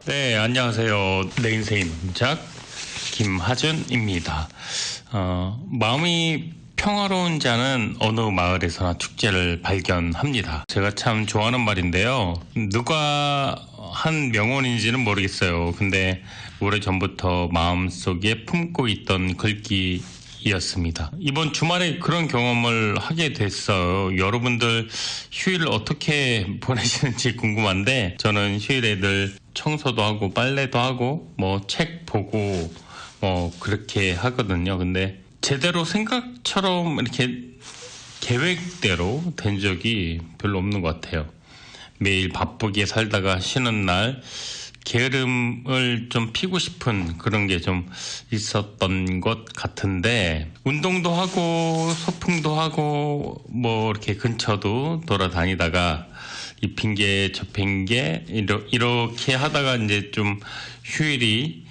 네, 안녕하세요. 내 인생의 명작 김하준입니다. 마음이 평화로운 자는 어느 마을에서나 축제를 발견합니다. 제가 참 좋아하는 말인데요. 누가 한 명언인지는 모르겠어요. 근데 오래전부터 마음속에 품고 있던 글귀이었습니다. 이번 주말에 그런 경험을 하게 됐어요. 여러분들 휴일을 어떻게 보내시는지 궁금한데 저는 휴일에 늘 청소도 하고 빨래도 하고 뭐 책 보고 그렇게 하거든요. 근데 제대로 생각처럼 이렇게 계획대로 된 적이 별로 없는 것 같아요. 매일 바쁘게 살다가 쉬는 날 게으름을 좀 피고 싶은 그런 게 좀 있었던 것 같은데, 운동도 하고 소풍도 하고 뭐 이렇게 근처도 돌아다니다가 이 핑계 저 핑계 이렇게 하다가 이제 좀 휴일이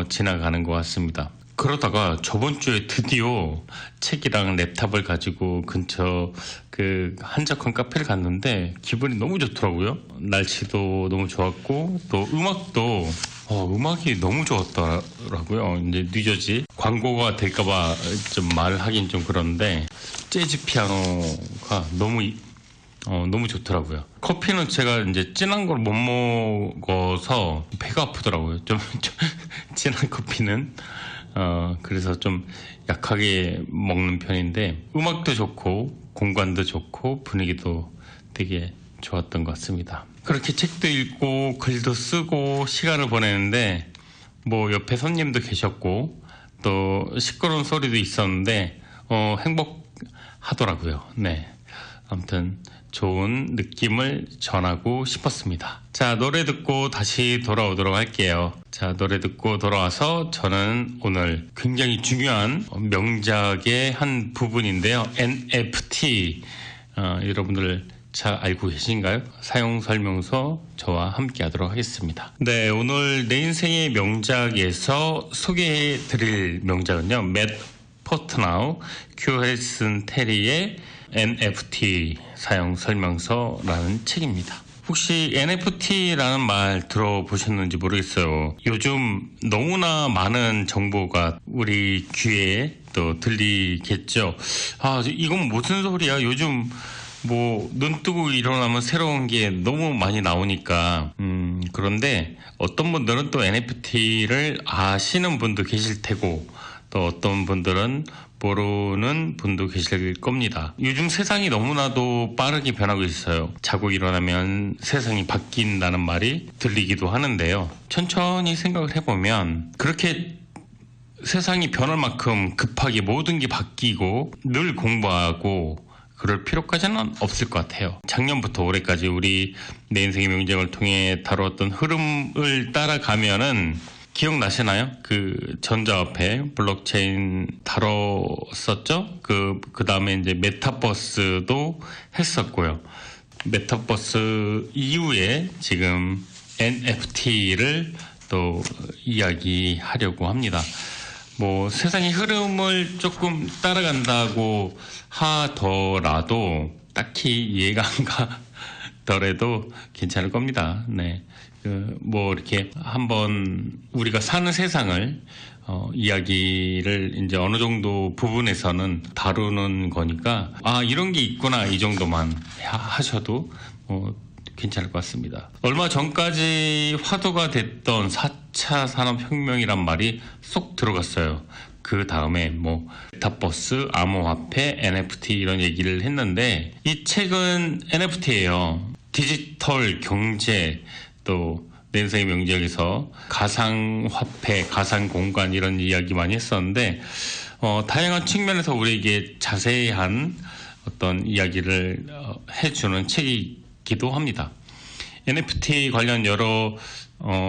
지나가는 것 같습니다. 그러다가 저번 주에 드디어 책이랑 랩탑을 가지고 근처 그 한적한 카페를 갔는데 기분이 너무 좋더라고요. 날씨도 너무 좋았고 또 음악도 음악이 너무 좋았더라고요. 이제 늦어지 광고가 될까봐 좀 말하긴 좀 그런데 재즈 피아노가 너무 좋더라고요. 커피는 제가 이제 진한 걸 못 먹어서 배가 아프더라고요. 좀 진한 커피는. 그래서 좀 약하게 먹는 편인데 음악도 좋고 공간도 좋고 분위기도 되게 좋았던 것 같습니다. 그렇게 책도 읽고 글도 쓰고 시간을 보내는데 뭐 옆에 손님도 계셨고 또 시끄러운 소리도 있었는데 행복하더라고요. 네. 아무튼 좋은 느낌을 전하고 싶었습니다. 자, 노래 듣고 다시 돌아오도록 할게요. 자, 노래 듣고 돌아와서 저는 오늘 굉장히 중요한 명작의 한 부분인데요. NFT 여러분들 잘 알고 계신가요? 사용 설명서 저와 함께 하도록 하겠습니다. 네, 오늘 내 인생의 명작에서 소개해 드릴 명작은요. 맷 포트나우, 큐헬슨 테리의 NFT 사용 설명서라는 책입니다. 혹시 NFT라는 말 들어보셨는지 모르겠어요. 요즘 너무나 많은 정보가 우리 귀에 또 들리겠죠. 이건 무슨 소리야? 요즘 뭐 눈 뜨고 일어나면 새로운 게 너무 많이 나오니까 그런데 어떤 분들은 또 NFT를 아시는 분도 계실 테고 또 어떤 분들은 모르는 분도 계실 겁니다. 요즘 세상이 너무나도 빠르게 변하고 있어요. 자고 일어나면 세상이 바뀐다는 말이 들리기도 하는데요. 천천히 생각을 해보면 그렇게 세상이 변할 만큼 급하게 모든 게 바뀌고 늘 공부하고 그럴 필요까지는 없을 것 같아요. 작년부터 올해까지 우리 내 인생의 명작을 통해 다루었던 흐름을 따라가면은 기억나시나요? 그 전자화폐 블록체인 다뤘었죠? 그 다음에 이제 메타버스도 했었고요. 메타버스 이후에 지금 NFT를 또 이야기하려고 합니다. 뭐 세상의 흐름을 조금 따라간다고 하더라도 딱히 이해가 안 가더라도 괜찮을 겁니다. 네. 뭐 이렇게 한번 우리가 사는 세상을 이야기를 이제 어느 정도 부분에서는 다루는 거니까 이런 게 있구나 이 정도만 하셔도 괜찮을 것 같습니다. 얼마 전까지 화두가 됐던 4차 산업혁명이란 말이 쏙 들어갔어요. 그 다음에 뭐 메타버스, 암호화폐, NFT 이런 얘기를 했는데 이 책은 NFT예요. 디지털 경제 또 내 인생의 명작에서 가상화폐, 가상공간 이런 이야기 많이 했었는데 다양한 측면에서 우리에게 자세한 어떤 이야기를 해주는 책이기도 합니다. NFT 관련 여러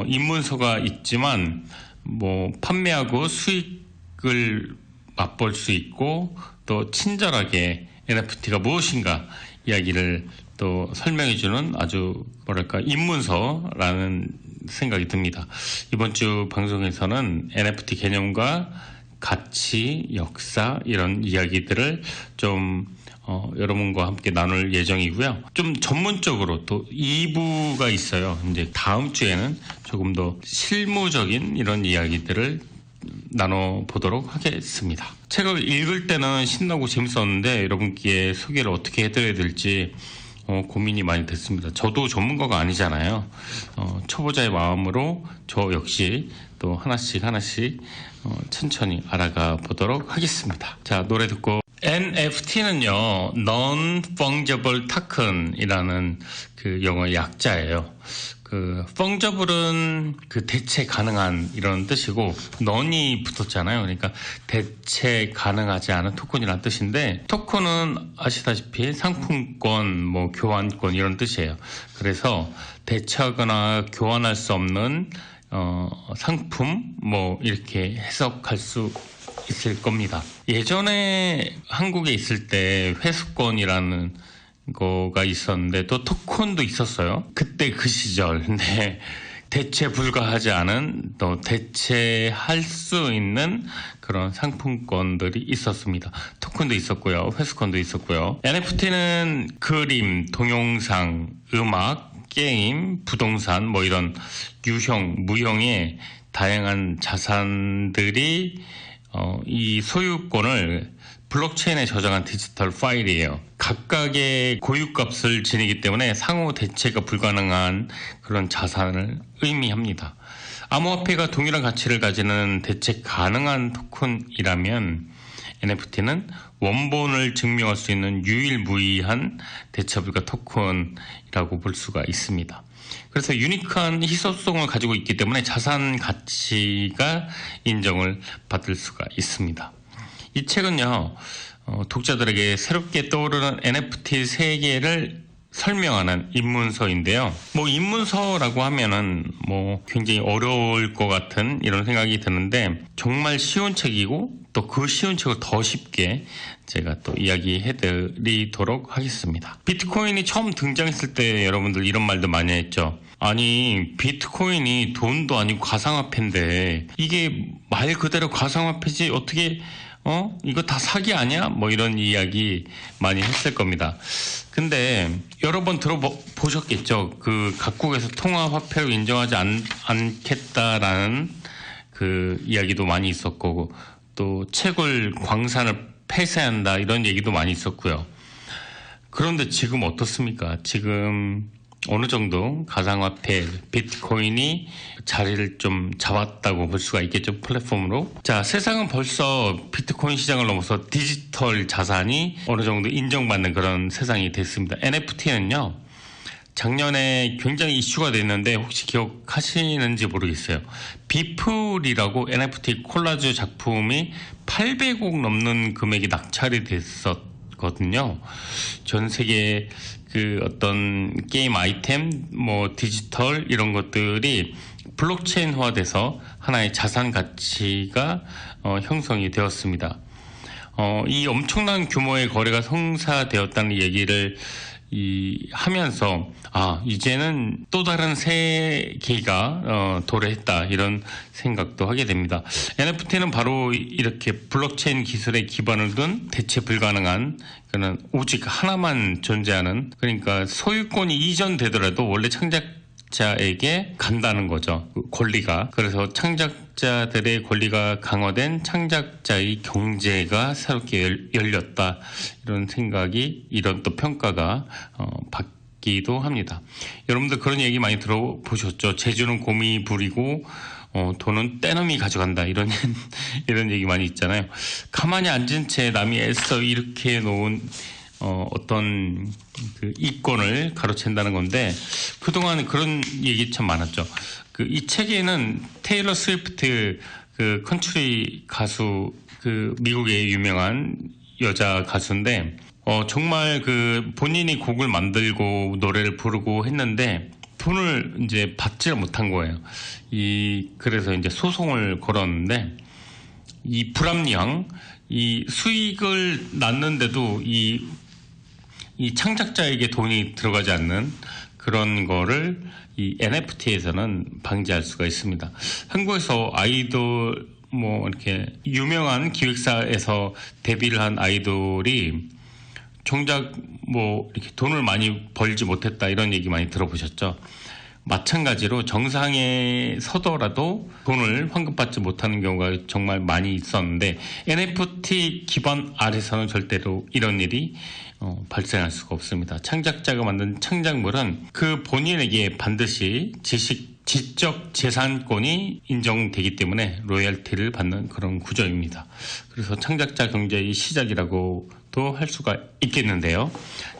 입문서가 있지만 뭐 판매하고 수익을 맛볼 수 있고 또 친절하게 NFT가 무엇인가 이야기를 또 설명해주는 아주 입문서라는 생각이 듭니다. 이번 주 방송에서는 NFT 개념과 가치, 역사 이런 이야기들을 좀 여러분과 함께 나눌 예정이고요. 좀 전문적으로 또 2부가 있어요. 이제 다음 주에는 조금 더 실무적인 이런 이야기들을 나눠보도록 하겠습니다. 책을 읽을 때는 신나고 재밌었는데 여러분께 소개를 어떻게 해드려야 될지 고민이 많이 됐습니다. 저도 전문가가 아니잖아요. 초보자의 마음으로 저 역시 또 하나씩 천천히 알아가 보도록 하겠습니다. 자, 노래 듣고. NFT는요, Non-Fungible Token이라는 그 영어 약자예요. 그 fungible은 그 대체 가능한 이런 뜻이고 non이 붙었잖아요. 그러니까 대체 가능하지 않은 토큰이라는 뜻인데, 토큰은 아시다시피 상품권, 뭐 교환권 이런 뜻이에요. 그래서 대체하거나 교환할 수 없는 상품 뭐 이렇게 해석할 수 있을 겁니다. 예전에 한국에 있을 때 회수권이라는 거가 있었는데 또 토큰도 있었어요. 그때 그 시절. 근데 대체 불가하지 않은 또 대체할 수 있는 그런 상품권들이 있었습니다. 토큰도 있었고요. 회수권도 있었고요. NFT는 그림, 동영상, 음악, 게임, 부동산 뭐 이런 유형, 무형의 다양한 자산들이 이 소유권을 블록체인에 저장한 디지털 파일이에요. 각각의 고유값을 지니기 때문에 상호 대체가 불가능한 그런 자산을 의미합니다. 암호화폐가 동일한 가치를 가지는 대체 가능한 토큰이라면 NFT는 원본을 증명할 수 있는 유일무이한 대체불가 토큰이라고 볼 수가 있습니다. 그래서 유니크한 희소성을 가지고 있기 때문에 자산 가치가 인정을 받을 수가 있습니다. 이 책은요, 독자들에게 새롭게 떠오르는 NFT 세계를 설명하는 입문서인데요. 뭐 입문서라고 하면은 뭐 굉장히 어려울 것 같은 이런 생각이 드는데 정말 쉬운 책이고 또 그 쉬운 책을 더 쉽게 제가 또 이야기해 드리도록 하겠습니다. 비트코인이 처음 등장했을 때 여러분들 이런 말도 많이 했죠. 아니, 비트코인이 돈도 아니고 가상화폐인데 이게 말 그대로 가상화폐지 어떻게 이거 다 사기 아니야? 뭐 이런 이야기 많이 했을 겁니다. 근데 여러 번 들어보셨겠죠. 그 각국에서 통화화폐로 인정하지 않겠다라는 그 이야기도 많이 있었고, 또 채굴 광산을 폐쇄한다 이런 얘기도 많이 있었고요. 그런데 지금 어떻습니까? 지금 어느 정도 가상화폐, 비트코인이 자리를 좀 잡았다고 볼 수가 있겠죠, 플랫폼으로. 자, 세상은 벌써 비트코인 시장을 넘어서 디지털 자산이 어느 정도 인정받는 그런 세상이 됐습니다. NFT는요, 작년에 굉장히 이슈가 됐는데 혹시 기억하시는지 모르겠어요. 비플이라고 NFT 콜라주 작품이 800억 넘는 금액이 낙찰이 됐었거든요. 전 세계 그 어떤 게임 아이템, 뭐 디지털 이런 것들이 블록체인화돼서 하나의 자산 가치가 형성이 되었습니다. 이 엄청난 규모의 거래가 성사되었다는 얘기를 하면서 이제는 또 다른 세계가 도래했다 이런 생각도 하게 됩니다. NFT는 바로 이렇게 블록체인 기술에 기반을 둔 대체 불가능한 그는 오직 하나만 존재하는, 그러니까 소유권이 이전되더라도 원래 창작자에게 간다는 거죠. 권리가. 그래서 창작자들의 권리가 강화된 창작자의 경제가 새롭게 열렸다 이런 생각이, 이런 또 평가가 받기도 합니다. 여러분들 그런 얘기 많이 들어보셨죠? 재주는 곰이 부리고 돈은 떼놈이 가져간다 이런 얘기 많이 있잖아요. 가만히 앉은 채 남이 애써 이렇게 놓은 어떤 그 이권을 가로챈다는 건데, 그동안 그런 얘기 참 많았죠. 이 책에는 테일러 스위프트 그 컨트리 가수, 그 미국의 유명한 여자 가수인데 정말 그 본인이 곡을 만들고 노래를 부르고 했는데 돈을 이제 받지를 못한 거예요. 그래서 이제 소송을 걸었는데, 이 불합리한 이 수익을 낳는데도 이 창작자에게 돈이 들어가지 않는 그런 거를 이 NFT에서는 방지할 수가 있습니다. 한국에서 아이돌 뭐 이렇게 유명한 기획사에서 데뷔를 한 아이돌이 정작 뭐 이렇게 돈을 많이 벌지 못했다 이런 얘기 많이 들어보셨죠? 마찬가지로 정상에 서더라도 돈을 환급받지 못하는 경우가 정말 많이 있었는데 NFT 기반 아래서는 절대로 이런 일이 발생할 수가 없습니다. 창작자가 만든 창작물은 그 본인에게 반드시 지적 재산권이 인정되기 때문에 로열티를 받는 그런 구조입니다. 그래서 창작자 경제의 시작이라고도 할 수가 있겠는데요.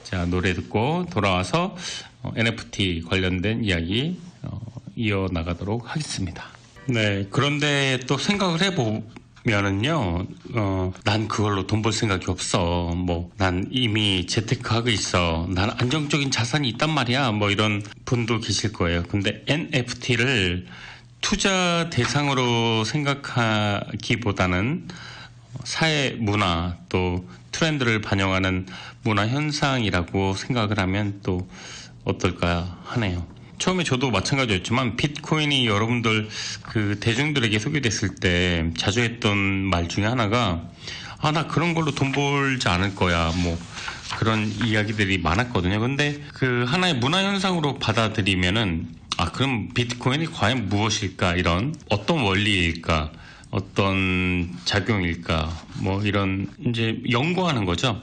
자, 노래 듣고 돌아와서 NFT 관련된 이야기 이어나가도록 하겠습니다. 네, 그런데 또 생각을 해보면은요, 난 그걸로 돈 벌 생각이 없어. 난 이미 재테크하고 있어. 난 안정적인 자산이 있단 말이야. 이런 분도 계실 거예요. 근데 NFT를 투자 대상으로 생각하기보다는 사회 문화 또 트렌드를 반영하는 문화 현상이라고 생각을 하면 또 어떨까 하네요. 처음에 저도 마찬가지였지만 비트코인이 여러분들 그 대중들에게 소개됐을 때 자주 했던 말 중에 하나가 나 그런 걸로 돈 벌지 않을 거야 그런 이야기들이 많았거든요. 근데 그 하나의 문화 현상으로 받아들이면은 그럼 비트코인이 과연 무엇일까, 이런 어떤 원리일까, 어떤 작용일까, 이런 이제 연구하는 거죠.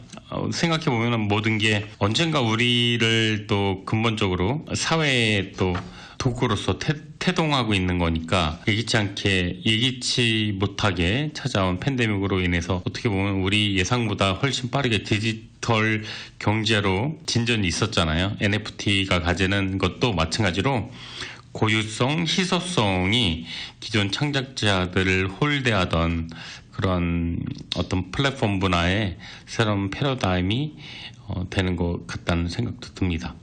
생각해보면 모든 게 언젠가 우리를 또 근본적으로 사회에 또 도구로서 태동하고 있는 거니까 예기치 못하게 찾아온 팬데믹으로 인해서 어떻게 보면 우리 예상보다 훨씬 빠르게 디지털 경제로 진전이 있었잖아요. NFT가 가지는 것도 마찬가지로 고유성, 희소성이 기존 창작자들을 홀대하던 그런 어떤 플랫폼 문화의 새로운 패러다임이 되는 것 같다는 생각도 듭니다.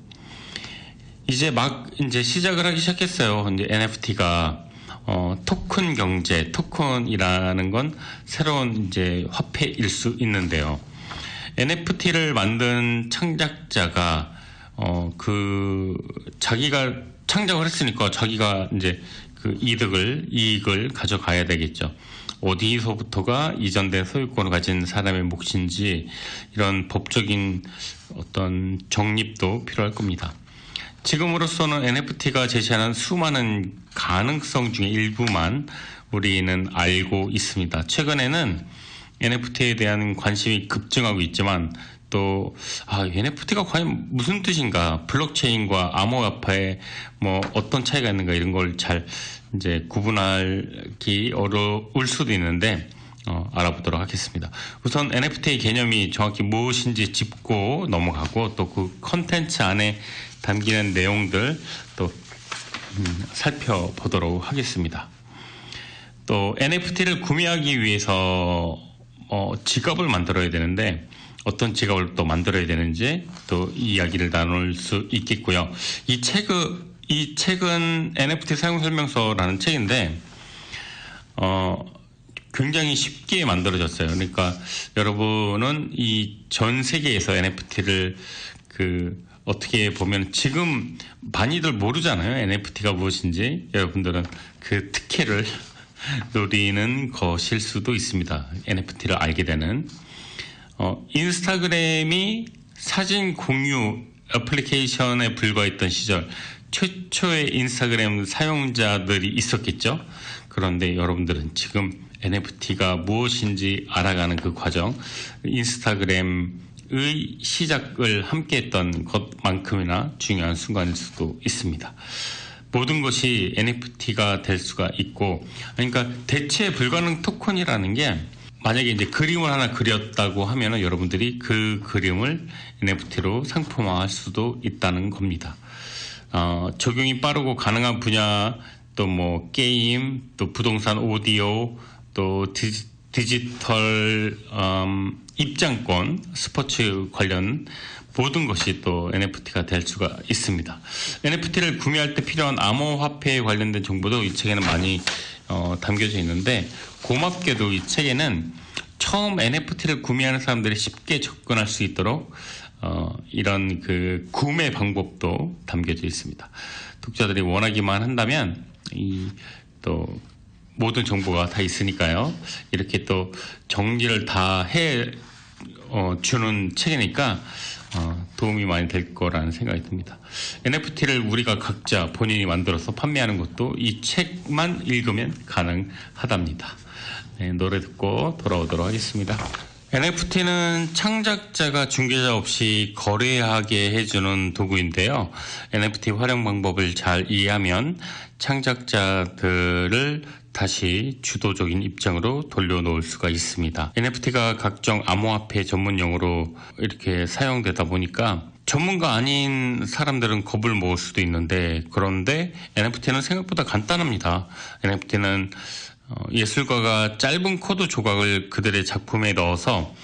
이제 시작을 하기 시작했어요. 이제 NFT가 토큰 경제, 토큰이라는 건 새로운 이제 화폐일 수 있는데요. NFT를 만든 창작자가 자기가 창작을 했으니까 자기가 이제 그 이익을 가져가야 되겠죠. 어디서부터가 이전된 소유권을 가진 사람의 몫인지 이런 법적인 어떤 정립도 필요할 겁니다. 지금으로서는 NFT가 제시하는 수많은 가능성 중에 일부만 우리는 알고 있습니다. 최근에는 NFT에 대한 관심이 급증하고 있지만 또 NFT가 과연 무슨 뜻인가, 블록체인과 암호화폐에 어떤 차이가 있는가, 이런 걸 잘 이제 구분하기 어려울 수도 있는데 알아보도록 하겠습니다. 우선 NFT의 개념이 정확히 무엇인지 짚고 넘어가고 또 그 컨텐츠 안에 담기는 내용들 또 살펴보도록 하겠습니다. 또 NFT를 구매하기 위해서 지갑을 만들어야 되는데 어떤 지갑을 또 만들어야 되는지 또 이야기를 나눌 수 있겠고요. 이 책은 NFT 사용설명서라는 책인데 굉장히 쉽게 만들어졌어요. 그러니까 여러분은 이 전 세계에서 NFT를 어떻게 보면 지금 많이들 모르잖아요. NFT가 무엇인지. 여러분들은 그 특혜를 노리는 것일 수도 있습니다. NFT를 알게 되는. 인스타그램이 사진 공유 애플리케이션에 불과했던 시절 최초의 인스타그램 사용자들이 있었겠죠. 그런데 여러분들은 지금 NFT가 무엇인지 알아가는 그 과정, 인스타그램의 시작을 함께했던 것만큼이나 중요한 순간일 수도 있습니다. 모든 것이 NFT가 될 수가 있고, 그러니까 대체 불가능 토큰이라는 게 만약에 이제 그림을 하나 그렸다고 하면은 여러분들이 그 그림을 NFT로 상품화할 수도 있다는 겁니다. 적용이 빠르고 가능한 분야, 또 게임, 또 부동산, 오디오, 또 디지털 입장권, 스포츠 관련 모든 것이 또 NFT가 될 수가 있습니다. NFT를 구매할 때 필요한 암호화폐에 관련된 정보도 이 책에는 많이 담겨져 있는데, 고맙게도 이 책에는 처음 NFT를 구매하는 사람들이 쉽게 접근할 수 있도록 이런 그 구매 방법도 담겨져 있습니다. 독자들이 원하기만 한다면 또 모든 정보가 다 있으니까요. 이렇게 또 정리를 다 해 주는 책이니까 도움이 많이 될 거라는 생각이 듭니다. NFT를 우리가 각자 본인이 만들어서 판매하는 것도 이 책만 읽으면 가능하답니다. 네, 노래 듣고 돌아오도록 하겠습니다. NFT는 창작자가 중개자 없이 거래하게 해주는 도구인데요. NFT 활용 방법을 잘 이해하면 창작자들을 다시 주도적인 입장으로 돌려놓을 수가 있습니다. NFT가 각종 암호화폐 전문용어로 이렇게 사용되다 보니까 전문가 아닌 사람들은 겁을 먹을 수도 있는데, 그런데 NFT는 생각보다 간단합니다. NFT는 예술가가 짧은 코드 조각을 그들의 작품에 넣어서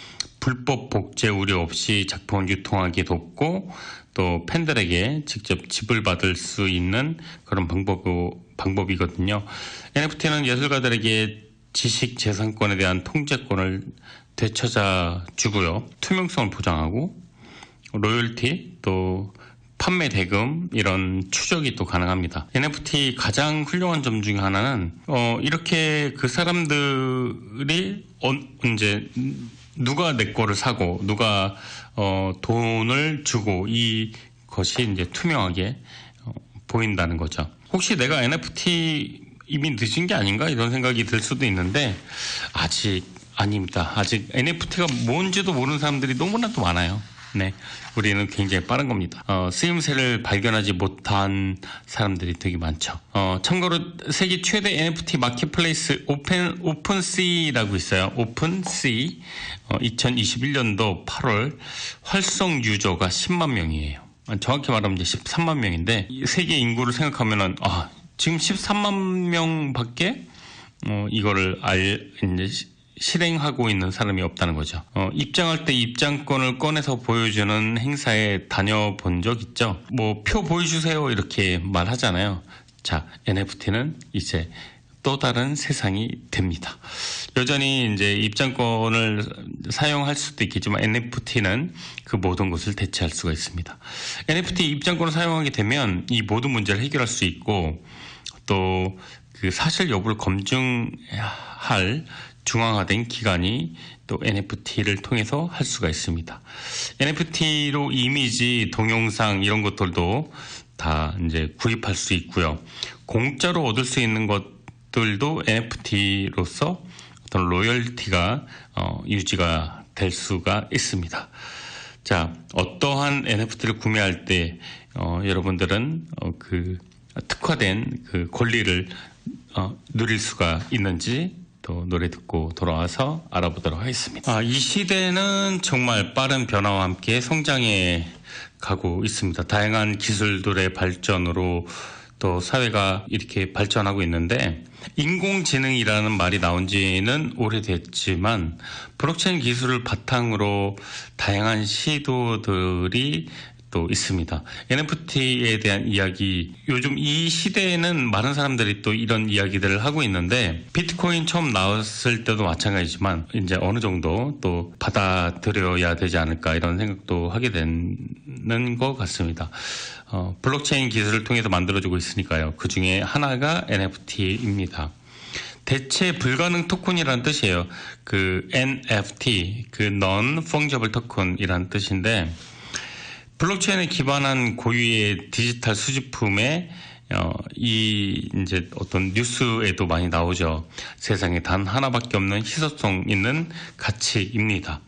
불법 복제 우려 없이 작품을 유통하게 돕고, 또 팬들에게 직접 지불받을 수 있는 그런 방법이거든요. NFT는 예술가들에게 지식 재산권에 대한 통제권을 되찾아 주고요. 투명성을 보장하고 로열티, 또 판매 대금, 이런 추적이 또 가능합니다. NFT 가장 훌륭한 점 중에 하나는 이렇게 그 사람들이 이제 누가 내 거를 사고 누가 돈을 주고, 이것이 이제 투명하게 보인다는 거죠. 혹시 내가 NFT 이미 늦은 게 아닌가 이런 생각이 들 수도 있는데, 아직 아닙니다. 아직 NFT가 뭔지도 모르는 사람들이 너무나도 많아요. 네, 우리는 굉장히 빠른 겁니다. 쓰임새를 발견하지 못한 사람들이 되게 많죠. 참고로 세계 최대 NFT 마켓플레이스 오픈시라고 있어요. 오픈시 2021년도 8월 활성 유저가 10만 명이에요. 정확히 말하면 이제 13만 명인데, 세계 인구를 생각하면은 지금 13만 명밖에 이거를 이제 실행하고 있는 사람이 없다는 거죠. 입장할 때 입장권을 꺼내서 보여주는 행사에 다녀본 적 있죠? 표 보여주세요 이렇게 말하잖아요. 자, NFT는 이제 또 다른 세상이 됩니다. 여전히 이제 입장권을 사용할 수도 있겠지만 NFT는 그 모든 것을 대체할 수가 있습니다. NFT 입장권을 사용하게 되면 이 모든 문제를 해결할 수 있고, 또 그 사실 여부를 검증할 중앙화된 기관이 또 NFT를 통해서 할 수가 있습니다. NFT로 이미지, 동영상 이런 것들도 다 이제 구입할 수 있고요. 공짜로 얻을 수 있는 것들도 NFT로서 어떤 로열티가 유지가 될 수가 있습니다. 자, 어떠한 NFT를 구매할 때 여러분들은 그 특화된 그 권리를 누릴 수가 있는지 또 노래 듣고 돌아와서 알아보도록 하겠습니다. 이 시대는 정말 빠른 변화와 함께 성장해 가고 있습니다. 다양한 기술들의 발전으로 또 사회가 이렇게 발전하고 있는데, 인공지능이라는 말이 나온 지는 오래됐지만 블록체인 기술을 바탕으로 다양한 시도들이 또 있습니다. NFT에 대한 이야기, 요즘 이 시대에는 많은 사람들이 또 이런 이야기들을 하고 있는데, 비트코인 처음 나왔을 때도 마찬가지지만 이제 어느 정도 또 받아들여야 되지 않을까 이런 생각도 하게 되는 것 같습니다. 블록체인 기술을 통해서 만들어지고 있으니까요. 그 중에 하나가 NFT입니다. 대체 불가능 토큰이라는 뜻이에요. 그 NFT, 그 Non-Fungible Token이라는 뜻인데, 블록체인에 기반한 고유의 디지털 수집품에 이제 어떤 뉴스에도 많이 나오죠. 세상에 단 하나밖에 없는 희소성 있는 가치입니다.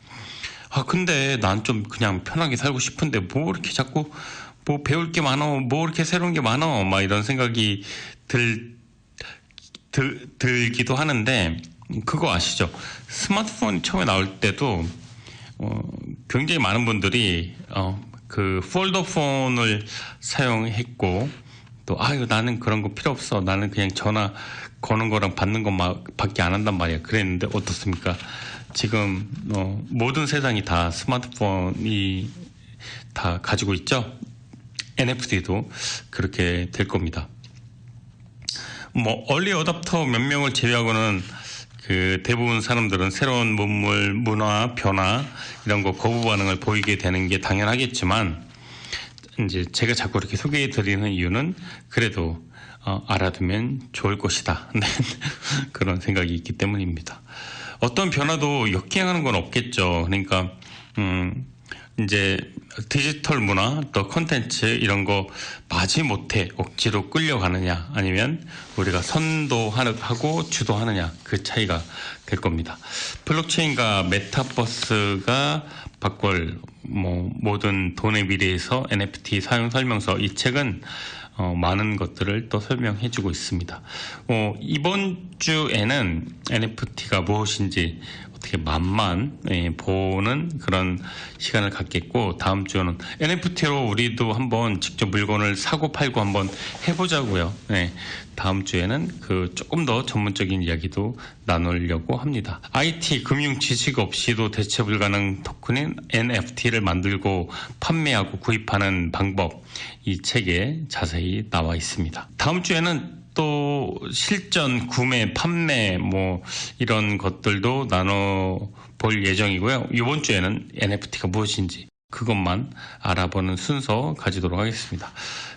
근데 난 좀 그냥 편하게 살고 싶은데 뭐 이렇게 자꾸 뭐 배울 게 많어, 뭐 이렇게 새로운 게 많어, 막 이런 생각이 들기도 하는데, 그거 아시죠? 스마트폰이 처음에 나올 때도 굉장히 많은 분들이 그 폴더폰을 사용했고, 또 나는 그런 거 필요 없어, 나는 그냥 전화 거는 거랑 받는 것만 밖에 안 한단 말이야, 그랬는데 어떻습니까? 지금 모든 세상이 다 스마트폰이 다 가지고 있죠. NFT도 그렇게 될 겁니다. 얼리 어답터 몇 명을 제외하고는 그 대부분 사람들은 새로운 문물, 문화, 변화 이런 거 거부 반응을 보이게 되는 게 당연하겠지만, 이제 제가 자꾸 이렇게 소개해 드리는 이유는 그래도 알아두면 좋을 것이다. 네. 그런 생각이 있기 때문입니다. 어떤 변화도 역행하는 건 없겠죠. 그러니까 이제 디지털 문화 또 콘텐츠 이런 거 마지못해 억지로 끌려가느냐 아니면 우리가 선도하고 주도하느냐 그 차이가 될 겁니다. 블록체인과 메타버스가 바꿀 모든 돈의 미래에서 NFT 사용 설명서 이 책은 많은 것들을 또 설명해주고 있습니다. 이번 주에는 NFT가 무엇인지 어떻게 맛만 보는 그런 시간을 갖겠고, 다음 주는 NFT로 우리도 한번 직접 물건을 사고 팔고 한번 해보자고요. 다음 주에는 그 조금 더 전문적인 이야기도 나누려고 합니다. IT 금융 지식 없이도 대체 불가능 토큰인 NFT를 만들고 판매하고 구입하는 방법, 이 책에 자세히 나와 있습니다. 다음 주에는 또 실전, 구매, 판매 이런 것들도 나눠볼 예정이고요. 이번 주에는 NFT가 무엇인지 그것만 알아보는 순서 가지도록 하겠습니다.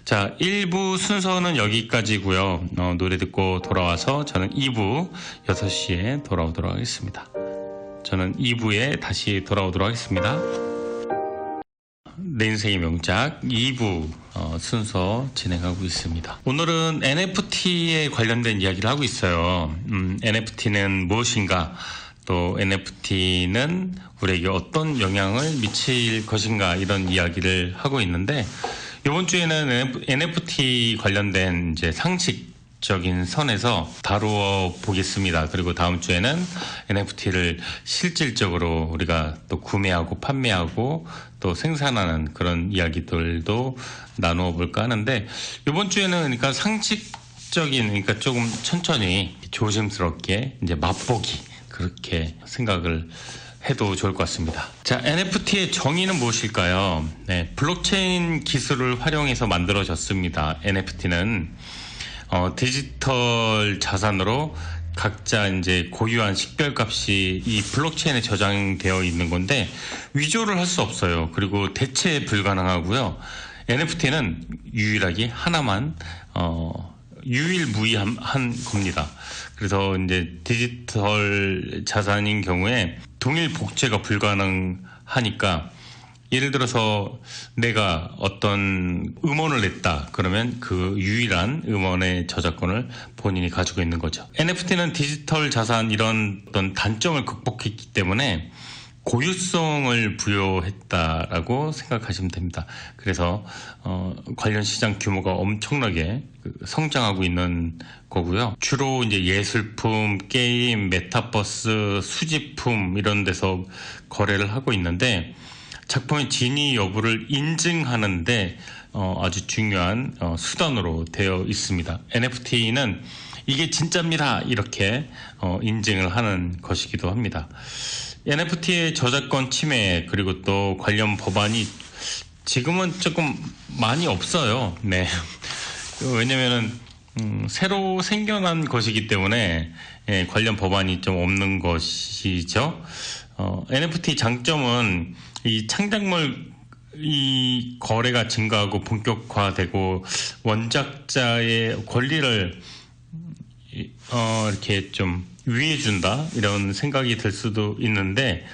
자, 1부 순서는 여기까지고요. 노래 듣고 돌아와서 저는 2부 6시에 돌아오도록 하겠습니다. 저는 2부에 다시 돌아오도록 하겠습니다. 내 인생의 명작 2부 순서 진행하고 있습니다. 오늘은 NFT에 관련된 이야기를 하고 있어요. NFT는 무엇인가, 또 NFT는 우리에게 어떤 영향을 미칠 것인가, 이런 이야기를 하고 있는데, 이번 주에는 NFT 관련된 이제 상식적인 선에서 다루어 보겠습니다. 그리고 다음 주에는 NFT를 실질적으로 우리가 또 구매하고 판매하고 또 생산하는 그런 이야기들도 나누어 볼까 하는데, 이번 주에는 그러니까 상식적인, 그러니까 조금 천천히 조심스럽게 이제 맛보기, 그렇게 생각을 해도 좋을 것 같습니다. 자, NFT의 정의는 무엇일까요? 블록체인 기술을 활용해서 만들어졌습니다. NFT는 디지털 자산으로 각자 이제 고유한 식별값이 이 블록체인에 저장되어 있는 건데 위조를 할 수 없어요. 그리고 대체 불가능하고요. NFT는 유일하게 하나만 유일무이한 겁니다. 그래서 이제 디지털 자산인 경우에 동일 복제가 불가능하니까, 예를 들어서 내가 어떤 음원을 냈다 그러면 그 유일한 음원의 저작권을 본인이 가지고 있는 거죠. NFT는 디지털 자산 이런 어떤 단점을 극복했기 때문에 고유성을 부여했다라고 생각하시면 됩니다. 그래서 관련 시장 규모가 엄청나게 성장하고 있는 거고요. 주로 이제 예술품, 게임, 메타버스, 수집품 이런 데서 거래를 하고 있는데, 작품의 진위 여부를 인증하는데 아주 중요한 수단으로 되어 있습니다. NFT는 이게 진짜입니다, 이렇게 인증을 하는 것이기도 합니다. NFT의 저작권 침해 그리고 또 관련 법안이 지금은 조금 많이 없어요. 왜냐면은 새로 생겨난 것이기 때문에 관련 법안이 좀 없는 것이죠. NFT 장점은 이 창작물 이 거래가 증가하고 본격화되고 원작자의 권리를 이렇게 좀 위해준다, 이런 생각이 들 수도 있는데,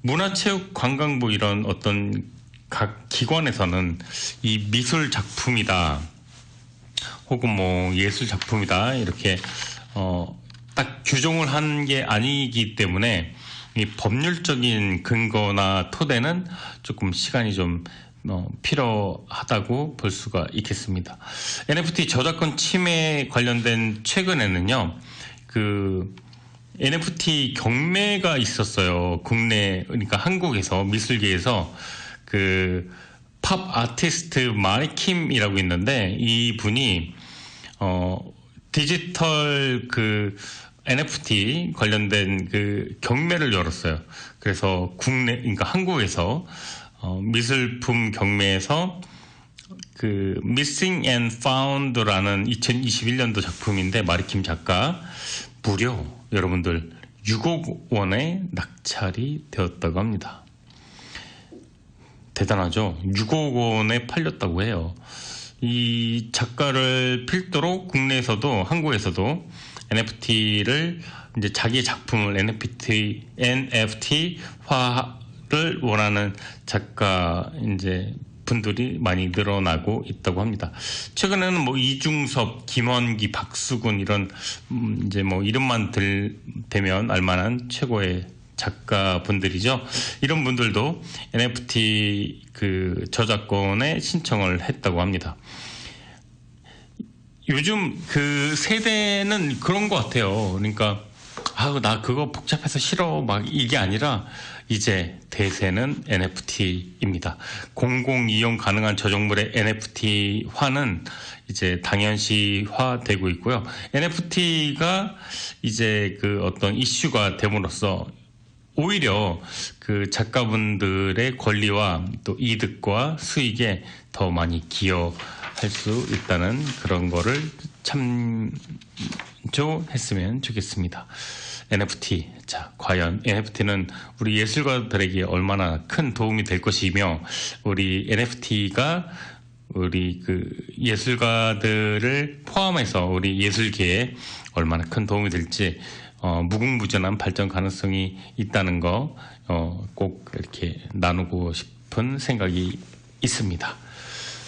문화체육관광부 이런 어떤 각 기관에서는 이 미술 작품이다 혹은 예술 작품이다 이렇게 딱 규정을 한 게 아니기 때문에 이 법률적인 근거나 토대는 조금 시간이 좀 필요하다고 볼 수가 있겠습니다. NFT 저작권 침해 관련된 최근에는요, 그 NFT 경매가 있었어요. 국내, 그러니까 한국에서 미술계에서 그 팝 아티스트 마리킴이라고 있는데, 이 분이 디지털 그 NFT 관련된 그 경매를 열었어요. 그래서 그러니까 한국에서 미술품 경매에서 그 Missing and Found라는 2021년도 작품인데, 마리킴 작가 무려 여러분들 6억 원에 낙찰이 되었다고 합니다. 대단하죠? 6억 원에 팔렸다고 해요. 이 작가를 필두로 국내에서도, 한국에서도 NFT를 이제 자기의 작품을 NFT화를 원하는 작가 이제 분들이 많이 늘어나고 있다고 합니다. 최근에는 뭐 이중섭, 김원기, 박수근 이런 이제 뭐 이름만 대면 알만한 최고의 작가 분들이죠. 이런 분들도 NFT 그 저작권에 신청을 했다고 합니다. 요즘 그 세대는 그런 것 같아요. 그러니까 나 그거 복잡해서 싫어 막 이게 아니라 이제 대세는 NFT입니다. 공공 이용 가능한 저작물의 NFT화는 이제 당연시화되고 있고요. NFT가 이제 그 어떤 이슈가 됨으로써 오히려 그 작가분들의 권리와 또 이득과 수익에 더 많이 기여할 수 있다는 그런 거를 참조했으면 좋겠습니다. NFT. 자, 과연 NFT는 우리 예술가들에게 얼마나 큰 도움이 될 것이며, 우리 NFT가 우리 그 예술가들을 포함해서 우리 예술계에 얼마나 큰 도움이 될지, 무궁무진한 발전 가능성이 있다는 거, 꼭 이렇게 나누고 싶은 생각이 있습니다.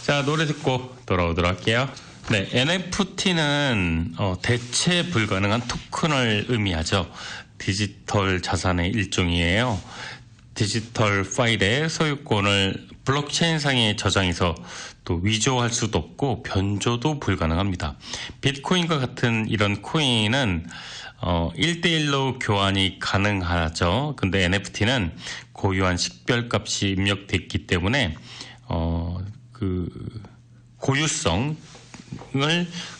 자, 노래 듣고 돌아오도록 할게요. 네, NFT는 대체 불가능한 토큰을 의미하죠. 디지털 자산의 일종이에요. 디지털 파일의 소유권을 블록체인상에 저장해서 또 위조할 수도 없고 변조도 불가능합니다. 비트코인과 같은 이런 코인은 1대1로 교환이 가능하죠. 근데 NFT는 고유한 식별값이 입력됐기 때문에 그 고유성을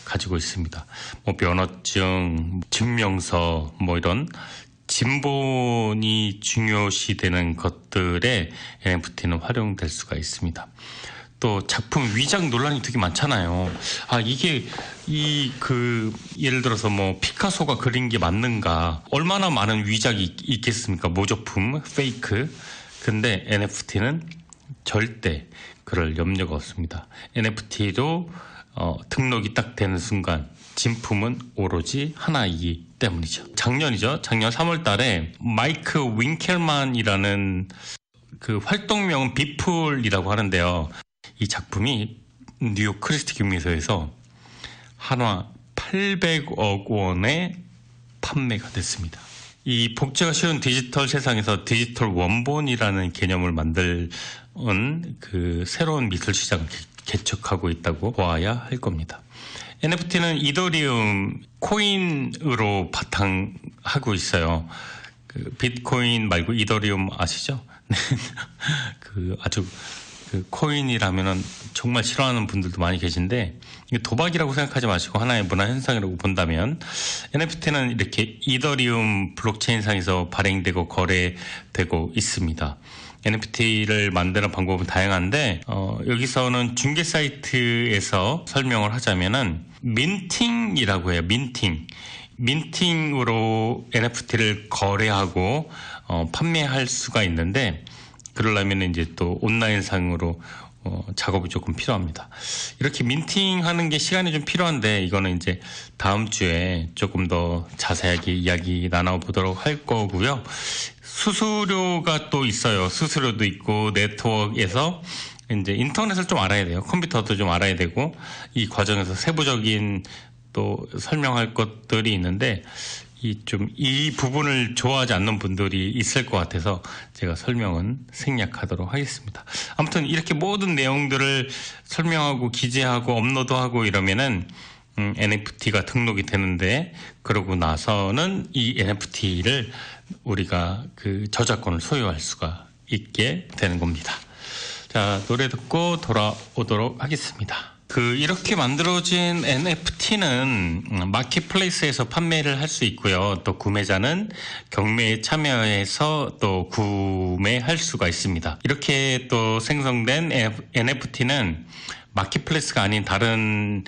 가지고 있습니다. 뭐 면허증, 증명서, 뭐 이런 진본이 중요시되는 것들에 NFT는 활용될 수가 있습니다. 또 작품 위작 논란이 되게 많잖아요. 이게 예를 들어서 뭐 피카소가 그린 게 맞는가? 얼마나 많은 위작이 있겠습니까? 모조품, 페이크. 근데 NFT는 절대 그럴 염려가 없습니다. NFT로 등록이 딱 되는 순간 진품은 오로지 하나이기 때문이죠. 작년 3월 달에 마이크 윙켈만이라는 그 활동명은 비플이라고 하는데요. 이 작품이 뉴욕 크리스티 경미소에서 한화 800억 원에 판매가 됐습니다. 이 복제가 쉬운 디지털 세상에서 디지털 원본이라는 개념을 만든 그 새로운 미술 시장을 개척하고 있다고 보아야 할 겁니다. NFT는 이더리움 코인으로 바탕하고 있어요. 그 비트코인 말고 이더리움 아시죠? 그 코인이라면은 정말 싫어하는 분들도 많이 계신데, 이게 도박이라고 생각하지 마시고 하나의 문화 현상이라고 본다면, NFT는 이렇게 이더리움 블록체인상에서 발행되고 거래되고 있습니다. NFT를 만드는 방법은 다양한데, 여기서는 중개 사이트에서 설명을 하자면은 민팅이라고 해요. 민팅으로 NFT를 거래하고 판매할 수가 있는데, 그러려면 이제 또 온라인상으로 작업이 조금 필요합니다. 이렇게 민팅하는 게 시간이 좀 필요한데, 이거는 이제 다음 주에 조금 더 자세하게 이야기 나눠보도록 할 거고요. 수수료가 또 있어요. 수수료도 있고, 네트워크에서 이제 인터넷을 좀 알아야 돼요. 컴퓨터도 좀 알아야 되고, 이 과정에서 세부적인 또 설명할 것들이 있는데, 이 부분을 좋아하지 않는 분들이 있을 것 같아서 제가 설명은 생략하도록 하겠습니다. 아무튼 이렇게 모든 내용들을 설명하고 기재하고 업로드하고 이러면은 NFT가 등록이 되는데, 그러고 나서는 이 NFT를 우리가 그 저작권을 소유할 수가 있게 되는 겁니다. 자, 노래 듣고 돌아오도록 하겠습니다. 이렇게 만들어진 NFT는 마켓플레이스에서 판매를 할 수 있고요. 또 구매자는 경매에 참여해서 또 구매할 수가 있습니다. 이렇게 또 생성된 NFT는 마켓플레이스가 아닌 다른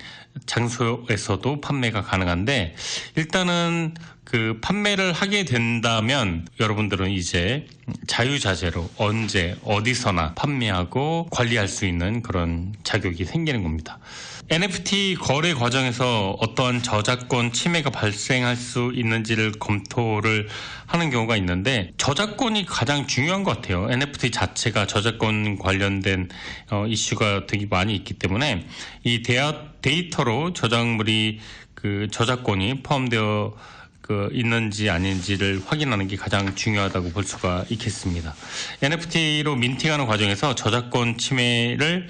장소에서도 판매가 가능한데, 일단은 그 판매를 하게 된다면 여러분들은 이제 자유자재로 언제 어디서나 판매하고 관리할 수 있는 그런 자격이 생기는 겁니다. NFT 거래 과정에서 어떠한 저작권 침해가 발생할 수 있는지를 검토를 하는 경우가 있는데, 저작권이 가장 중요한 것 같아요. NFT 자체가 저작권 관련된 이슈가 되게 많이 있기 때문에 이 데이터로 저작물이 그 저작권이 포함되어 있는지 아닌지를 확인하는 게 가장 중요하다고 볼 수가 있겠습니다. NFT로 민팅하는 과정에서 저작권 침해를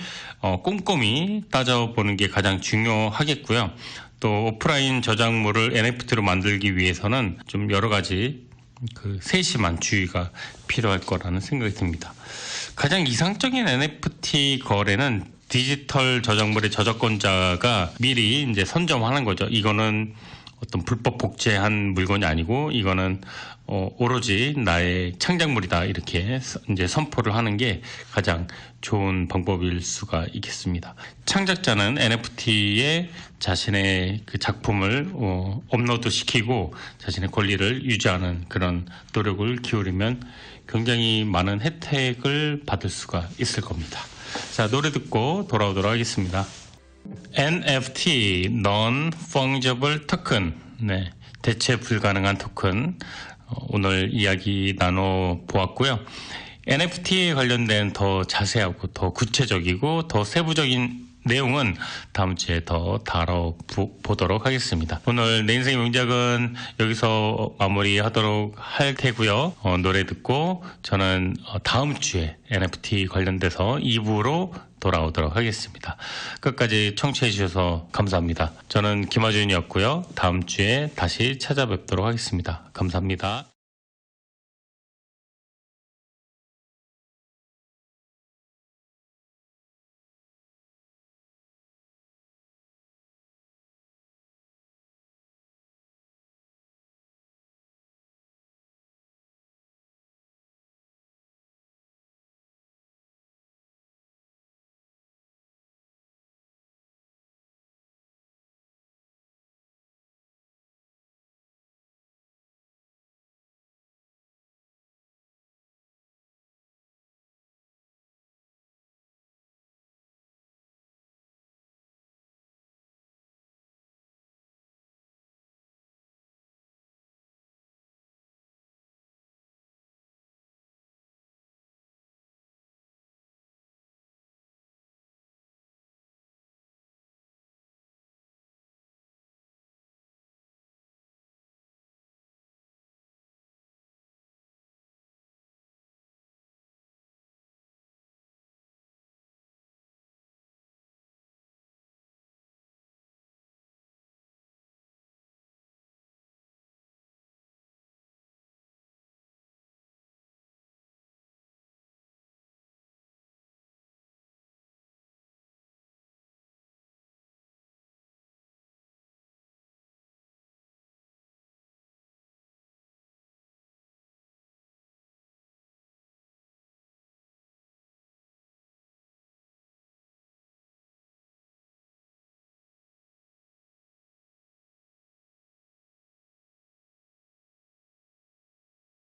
꼼꼼히 따져보는 게 가장 중요하겠고요. 또 오프라인 저작물을 NFT로 만들기 위해서는 좀 여러 가지 세심한 주의가 필요할 거라는 생각이 듭니다. 가장 이상적인 NFT 거래는 디지털 저작물의 저작권자가 미리 이제 선점하는 거죠. 이거는 어떤 불법 복제한 물건이 아니고 이거는 오로지 나의 창작물이다, 이렇게 이제 선포를 하는 게 가장 좋은 방법일 수가 있겠습니다. 창작자는 NFT에 자신의 그 작품을 업로드 시키고 자신의 권리를 유지하는 그런 노력을 기울이면 굉장히 많은 혜택을 받을 수가 있을 겁니다. 자, 노래 듣고 돌아오도록 하겠습니다. NFT, Non-Fungible Token, 네, 대체 불가능한 토큰, 오늘 이야기 나눠보았고요. NFT에 관련된 더 자세하고 더 구체적이고 더 세부적인 내용은 다음 주에 더 다뤄보도록 하겠습니다. 오늘 내 인생의 명작은 여기서 마무리하도록 할 테고요. 노래 듣고 저는 다음 주에 NFT 관련돼서 2부로 돌아오도록 하겠습니다. 끝까지 청취해 주셔서 감사합니다. 저는 김하준이었고요. 다음 주에 다시 찾아뵙도록 하겠습니다. 감사합니다.